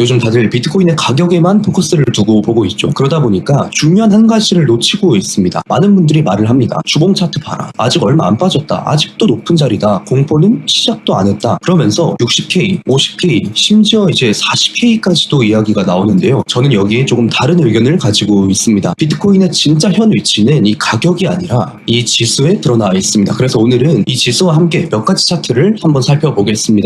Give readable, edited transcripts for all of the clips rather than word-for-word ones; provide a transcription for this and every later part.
요즘 다들 비트코인의 가격에만 포커스를 두고 보고 있죠. 그러다 보니까 중요한 한 가지를 놓치고 있습니다. 많은 분들이 말을 합니다. 주봉 차트 봐라. 아직 얼마 안 빠졌다. 아직도 높은 자리다. 공포는 시작도 안 했다. 그러면서 60K, 50K, 심지어 이제 40K까지도 이야기가 나오는데요. 저는 여기에 조금 다른 의견을 가지고 있습니다. 비트코인의 진짜 현 위치는 이 가격이 아니라 이 지수에 드러나 있습니다. 그래서 오늘은 이 지수와 함께 몇 가지 차트를 한번 살펴보겠습니다.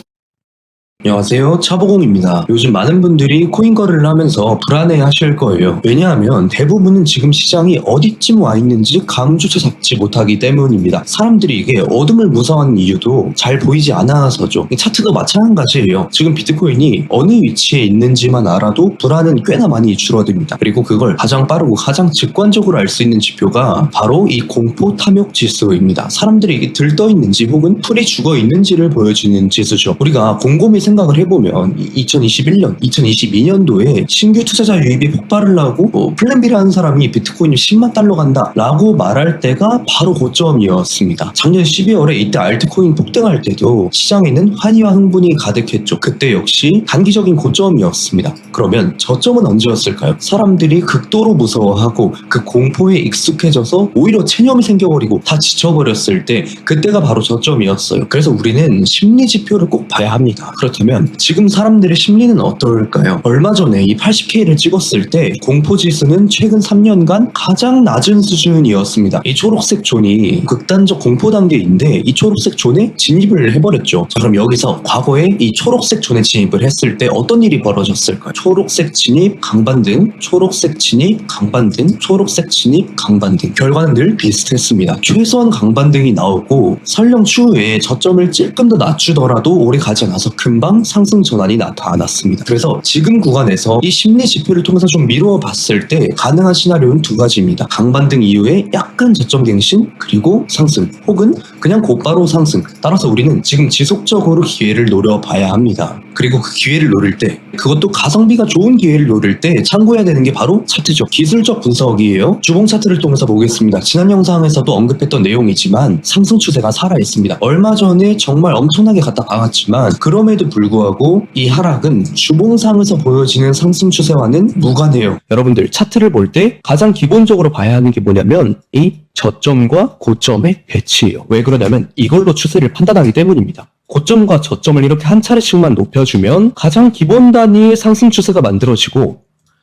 안녕하세요, 차보공입니다. 요즘 많은 분들이 코인 거래를 하면서 불안해 하실 거예요. 왜냐하면 대부분은 지금 시장이 어디쯤 와 있는지 감조차 잡지 못하기 때문입니다. 사람들이 이게 어둠을 무서워하는 이유도 잘 보이지 않아서죠. 차트도 마찬가지예요. 지금 비트코인이 어느 위치에 있는지만 알아도 불안은 꽤나 많이 줄어듭니다. 그리고 그걸 가장 빠르고 가장 직관적으로 알 수 있는 지표가 바로 이 공포 탐욕 지수입니다. 사람들이 이게 들떠 있는지 혹은 풀이 죽어 있는지를 보여주는 지수죠. 우리가 곰곰이 생각을 해보면 2021년, 2022년도에 신규 투자자 유입이 폭발을 하고 플랜B라는 사람이 비트코인이 10만 달러 간다 라고 말할 때가 바로 고점이었습니다. 작년 12월에 이때 알트코인 폭등할 때도 시장에는 환희와 흥분이 가득했죠. 그때 역시 단기적인 고점이었습니다. 그러면 저점은 언제였을까요? 사람들이 극도로 무서워하고 그 공포에 익숙해져서 오히려 체념이 생겨버리고 다 지쳐버렸을 때 그때가 바로 저점이었어요. 그래서 우리는 심리 지표를 꼭 봐야 합니다. 그렇다면 지금 사람들의 심리는 어떨까요? 얼마 전에 이 80K를 찍었을 때 공포지수는 최근 3년간 가장 낮은 수준이었습니다. 이 초록색 존이 극단적 공포 단계인데 이 초록색 존에 진입을 해버렸죠. 자, 그럼 여기서 과거에 이 초록색 존에 진입을 했을 때 어떤 일이 벌어졌을까요? 초록색 진입, 강반등, 초록색 진입, 강반등, 초록색 진입, 강반등. 결과는 늘 비슷했습니다. 최소한 강반등이 나오고 설령 추후에 저점을 조금 더 낮추더라도 오래 가지 않아서 금방 상승 전환이 나타났습니다. 그래서 지금 구간에서 이 심리 지표를 통해서 좀 미루어 봤을 때 가능한 시나리오는 두 가지입니다. 강반등 이후에 약간 저점 갱신 그리고 상승 혹은 그냥 곧바로 상승. 따라서 우리는 지금 지속적으로 기회를 노려봐야 합니다. 그리고 그 기회를 노릴 때 그것도 가성비가 좋은 기회를 노릴 때 참고해야 되는 게 바로 차트죠. 기술적 분석이에요. 주봉 차트를 통해서 보겠습니다. 지난 영상에서도 언급했던 내용이지만 상승 추세가 살아있습니다. 얼마 전에 정말 엄청나게 갔다 나갔지만 그럼에도 불구하고 이 하락은 주봉상에서 보여지는 상승 추세와는 무관해요. 여러분들 차트를 볼 때 가장 기본적으로 봐야 하는 게 뭐냐면 이 저점과 고점의 배치예요. 왜 그러냐면 이걸로 추세를 판단하기 때문입니다. 고점과 저점을 이렇게 한 차례씩만 높여주면 가장 기본 단위의 상승 추세가 만들어지고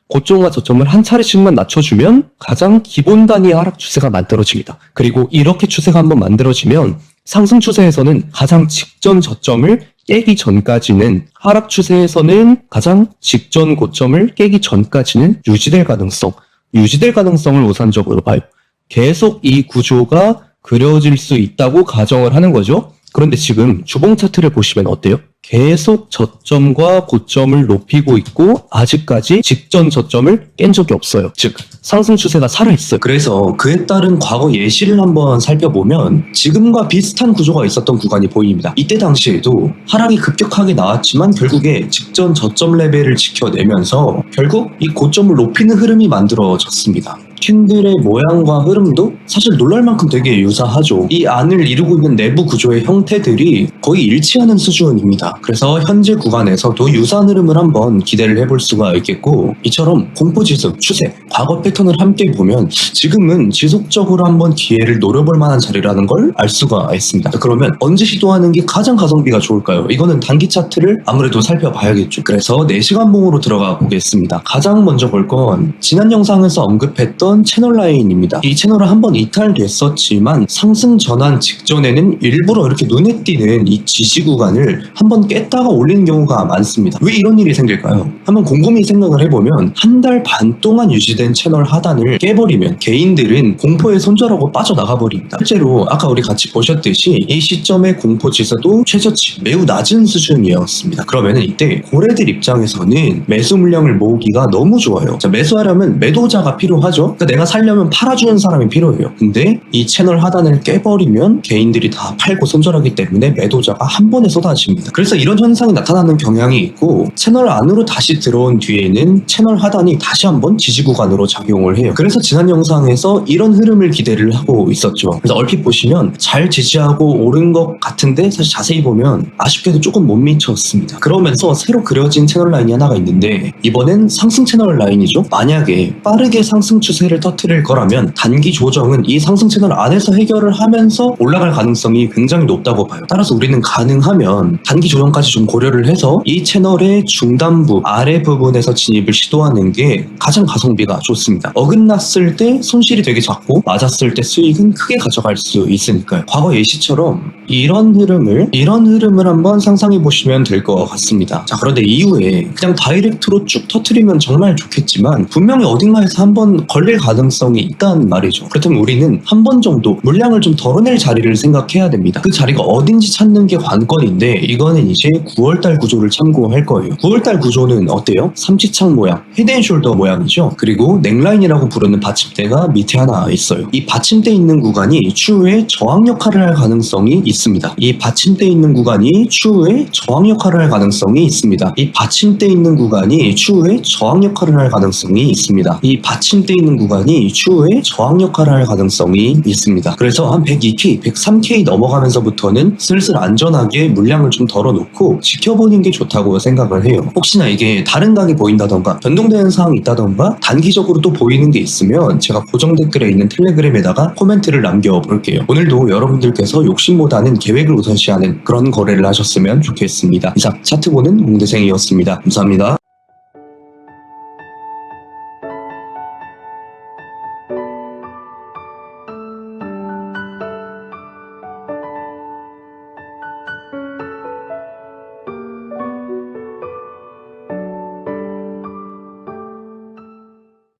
고점과 저점을 한 차례씩만 낮춰주면 가장 기본 단위의 하락 추세가 만들어집니다. 그리고 이렇게 추세가 한번 만들어지면 상승 추세에서는 가장 직전 저점을 깨기 전까지는 하락 추세에서는 가장 직전 고점을 깨기 전까지는 유지될 가능성을 우선적으로 봐요. 계속 이 구조가 그려질 수 있다고 가정을 하는 거죠. 그런데 지금 주봉 차트를 보시면 어때요? 계속 저점과 고점을 높이고 있고 아직까지 직전 저점을 깬 적이 없어요. 즉 상승 추세가 살아있어요. 그래서 그에 따른 과거 예시를 한번 살펴보면 지금과 비슷한 구조가 있었던 구간이 보입니다. 이때 당시에도 하락이 급격하게 나왔지만 결국에 직전 저점 레벨을 지켜내면서 결국 이 고점을 높이는 흐름이 만들어졌습니다. 캔들의 모양과 흐름도 사실 놀랄 만큼 되게 유사하죠. 이 안을 이루고 있는 내부 구조의 형태들이 거의 일치하는 수준입니다. 그래서 현재 구간에서도 유사한 흐름을 한번 기대를 해볼 수가 있겠고 이처럼 공포지수, 추세, 과거 패턴을 함께 보면 지금은 지속적으로 한번 기회를 노려볼 만한 자리라는 걸 알 수가 있습니다. 그러면 언제 시도하는 게 가장 가성비가 좋을까요? 이거는 단기 차트를 아무래도 살펴봐야겠죠. 그래서 4시간 봉으로 들어가 보겠습니다. 가장 먼저 볼 건 지난 영상에서 언급했던 채널 라인입니다. 이 채널은 한번 이탈됐었지만 상승 전환 직전에는 일부러 이렇게 눈에 띄는 이 지지 구간을 한번 깼다가 올리는 경우가 많습니다. 왜 이런 일이 생길까요? 한번 곰곰이 생각을 해보면 한 달 반 동안 유지된 채널 하단을 깨버리면 개인들은 공포에 손절하고 빠져나가 버립니다. 실제로 아까 우리 같이 보셨듯이 이 시점의 공포 지수도 최저치 매우 낮은 수준이었습니다. 그러면 이때 고래들 입장에서는 매수 물량을 모으기가 너무 좋아요. 자, 매수하려면 매도자가 필요하죠. 그러니까 내가 살려면 팔아주는 사람이 필요해요. 근데 이 채널 하단을 깨버리면 개인들이 다 팔고 손절하기 때문에 매도자가 한 번에 쏟아집니다. 그래서 이런 현상이 나타나는 경향이 있고, 채널 안으로 다시 들어온 뒤에는 채널 하단이 다시 한번 지지 구간으로 작용을 해요. 그래서 지난 영상에서 이런 흐름을 기대를 하고 있었죠. 그래서 얼핏 보시면 잘 지지하고 오른 것 같은데 사실 자세히 보면 아쉽게도 조금 못 미쳤습니다. 그러면서 새로 그려진 채널 라인이 하나가 있는데, 이번엔 상승 채널 라인이죠. 만약에 빠르게 상승 추세를 터뜨릴 거라면 단기 조정은 이 상승 채널 안에서 해결을 하면서 올라갈 가능성이 굉장히 높다고 봐요. 따라서 우리는 가능하면 단기 조정까지 좀 고려를 해서 이 채널의 중단부 아래 부분에서 진입을 시도하는 게 가장 가성비가 좋습니다. 어긋났을 때 손실이 되게 작고 맞았을 때 수익은 크게 가져갈 수 있으니까요. 과거 예시처럼 이런 흐름을 한번 상상해 보시면 될 것 같습니다. 자, 그런데 이후에 그냥 다이렉트로 쭉 터트리면 정말 좋겠지만 분명히 어딘가에서 한번 걸릴 가능성이 있단 말이죠. 그렇다면 우리는 한 번 정도 물량을 좀 덜어낼 자리를 생각해야 됩니다. 그 자리가 어딘지 찾는 게 관건인데, 이거는 이제 9월달 구조를 참고할 거예요. 9월달 구조는 어때요? 삼지창 모양, 헤드앤숄더 모양이죠. 그리고 넥라인이라고 부르는 받침대가 밑에 하나 있어요. 이 받침대 있는 구간이 추후에 저항 역할을 할 가능성이 있습니다. 이 받침대 있는 구간이 추후에 저항 역할을 할 가능성이 있습니다. 이 받침대 있는 구간이 추후에 저항 역할을 할 가능성이 있습니다. 이 받침대 있는 구간이 추후에 저항 역할을 할 가능성이 있습니다. 그래서 한 102K, 103K 넘어가면서부터는 슬슬 안전하게 물량을 좀 덜어놓고 지켜보는 게 좋다고 생각을 해요. 혹시나 이게 다른 각이 보인다던가 변동되는 사항이 있다던가 단기적으로 또 보이는 게 있으면 제가 고정 댓글에 있는 텔레그램에다가 코멘트를 남겨볼게요. 오늘도 여러분들께서 욕심보다는 계획을 우선시하는 그런 거래를 하셨으면 좋겠습니다. 이상 차트 보는 홍대생이었습니다. 감사합니다.